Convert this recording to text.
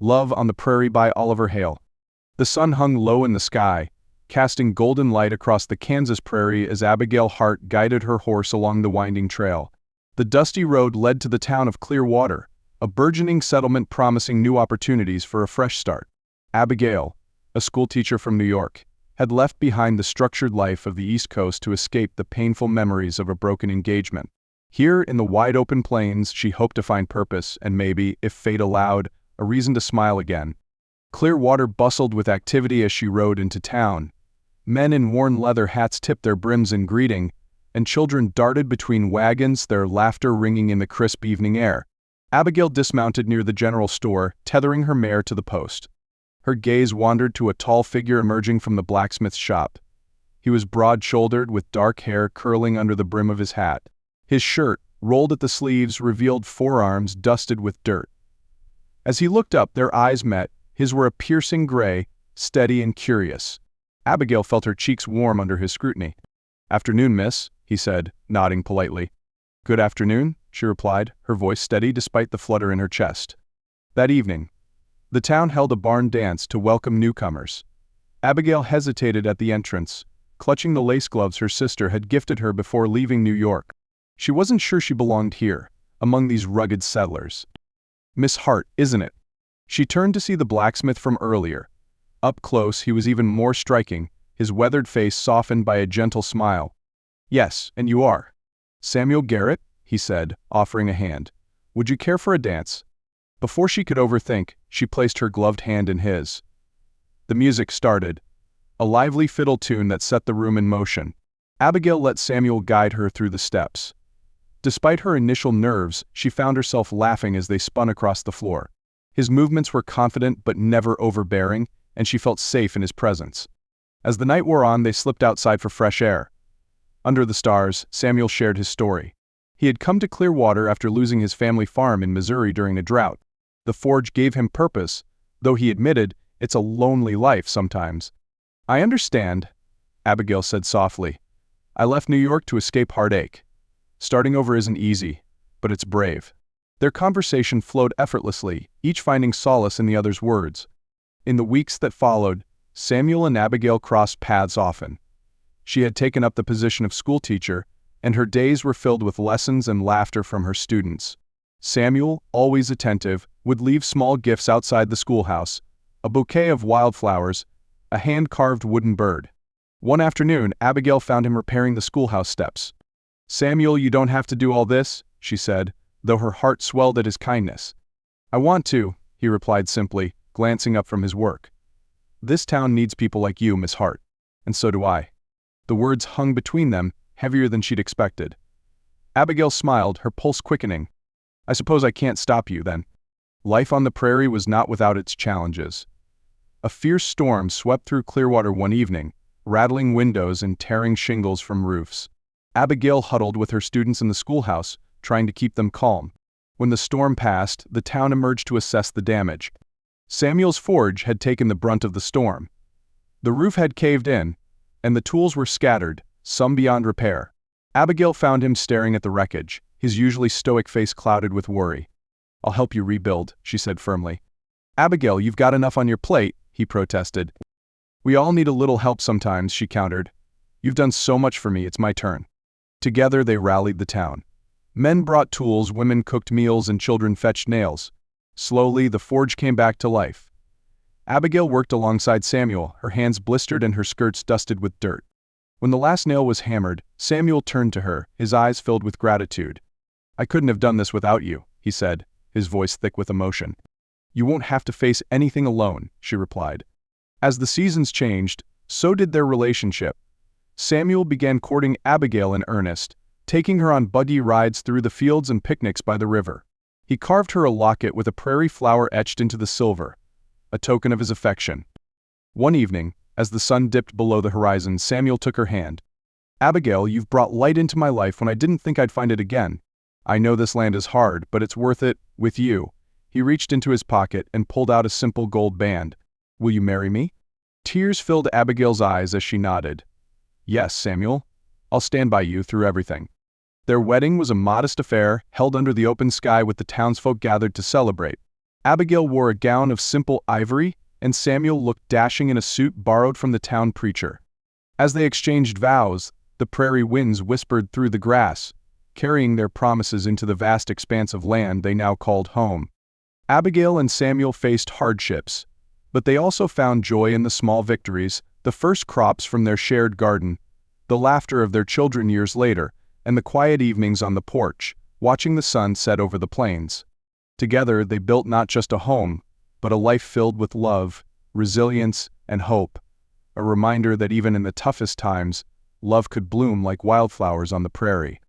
Love on the Prairie by Oliver Hale. The sun hung low in the sky, casting golden light across the Kansas prairie as Abigail Hart guided her horse along the winding trail. The dusty road led to the town of Clearwater, a burgeoning settlement promising new opportunities for a fresh start. Abigail, a schoolteacher from New York, had left behind the structured life of the East Coast to escape the painful memories of a broken engagement. Here in the wide-open plains, she hoped to find purpose and maybe, if fate allowed, a reason to smile again. Clearwater bustled with activity as she rode into town. Men in worn leather hats tipped their brims in greeting, and children darted between wagons, their laughter ringing in the crisp evening air. Abigail dismounted near the general store, tethering her mare to the post. Her gaze wandered to a tall figure emerging from the blacksmith's shop. He was broad-shouldered, with dark hair curling under the brim of his hat. His shirt, rolled at the sleeves, revealed forearms dusted with dirt. As he looked up, their eyes met. His were a piercing gray, steady and curious. Abigail felt her cheeks warm under his scrutiny. "Afternoon, miss," he said, nodding politely. "Good afternoon," she replied, her voice steady despite the flutter in her chest. That evening, the town held a barn dance to welcome newcomers. Abigail hesitated at the entrance, clutching the lace gloves her sister had gifted her before leaving New York. She wasn't sure she belonged here, among these rugged settlers. "Miss Hart, isn't it?" She turned to see the blacksmith from earlier. Up close, he was even more striking, his weathered face softened by a gentle smile. "Yes, and you are." "Samuel Garrett," he said, offering a hand. "Would you care for a dance?" Before she could overthink, she placed her gloved hand in his. The music started, a lively fiddle tune that set the room in motion. Abigail let Samuel guide her through the steps. Despite her initial nerves, she found herself laughing as they spun across the floor. His movements were confident but never overbearing, and she felt safe in his presence. As the night wore on, they slipped outside for fresh air. Under the stars, Samuel shared his story. He had come to Clearwater after losing his family farm in Missouri during a drought. The forge gave him purpose, though he admitted it's a lonely life sometimes. "I understand," Abigail said softly. "I left New York to escape heartache. Starting over isn't easy, but it's brave." Their conversation flowed effortlessly, each finding solace in the other's words. In the weeks that followed, Samuel and Abigail crossed paths often. She had taken up the position of schoolteacher, and her days were filled with lessons and laughter from her students. Samuel, always attentive, would leave small gifts outside the schoolhouse, a bouquet of wildflowers, a hand-carved wooden bird. One afternoon, Abigail found him repairing the schoolhouse steps. "Samuel, you don't have to do all this," she said, though her heart swelled at his kindness. "I want to," he replied simply, glancing up from his work. "This town needs people like you, Miss Hart. And so do I." The words hung between them, heavier than she'd expected. Abigail smiled, her pulse quickening. "I suppose I can't stop you, then." Life on the prairie was not without its challenges. A fierce storm swept through Clearwater one evening, rattling windows and tearing shingles from roofs. Abigail huddled with her students in the schoolhouse, trying to keep them calm. When the storm passed, the town emerged to assess the damage. Samuel's forge had taken the brunt of the storm. The roof had caved in, and the tools were scattered, some beyond repair. Abigail found him staring at the wreckage, his usually stoic face clouded with worry. "I'll help you rebuild," she said firmly. "Abigail, you've got enough on your plate," he protested. "We all need a little help sometimes," she countered. "You've done so much for me, it's my turn." Together they rallied the town. Men brought tools, women cooked meals, and children fetched nails. Slowly, the forge came back to life. Abigail worked alongside Samuel, her hands blistered and her skirts dusted with dirt. When the last nail was hammered, Samuel turned to her, his eyes filled with gratitude. "I couldn't have done this without you," he said, his voice thick with emotion. "You won't have to face anything alone," she replied. As the seasons changed, so did their relationship. Samuel began courting Abigail in earnest, taking her on buggy rides through the fields and picnics by the river. He carved her a locket with a prairie flower etched into the silver, a token of his affection. One evening, as the sun dipped below the horizon, Samuel took her hand. "Abigail, you've brought light into my life when I didn't think I'd find it again. I know this land is hard, but it's worth it, with you." He reached into his pocket and pulled out a simple gold band. "Will you marry me?" Tears filled Abigail's eyes as she nodded. "Yes, Samuel. I'll stand by you through everything." Their wedding was a modest affair, held under the open sky with the townsfolk gathered to celebrate. Abigail wore a gown of simple ivory, and Samuel looked dashing in a suit borrowed from the town preacher. As they exchanged vows, the prairie winds whispered through the grass, carrying their promises into the vast expanse of land they now called home. Abigail and Samuel faced hardships, but they also found joy in the small victories, the first crops from their shared garden, the laughter of their children years later, and the quiet evenings on the porch, watching the sun set over the plains. Together they built not just a home, but a life filled with love, resilience, and hope, a reminder that even in the toughest times, love could bloom like wildflowers on the prairie.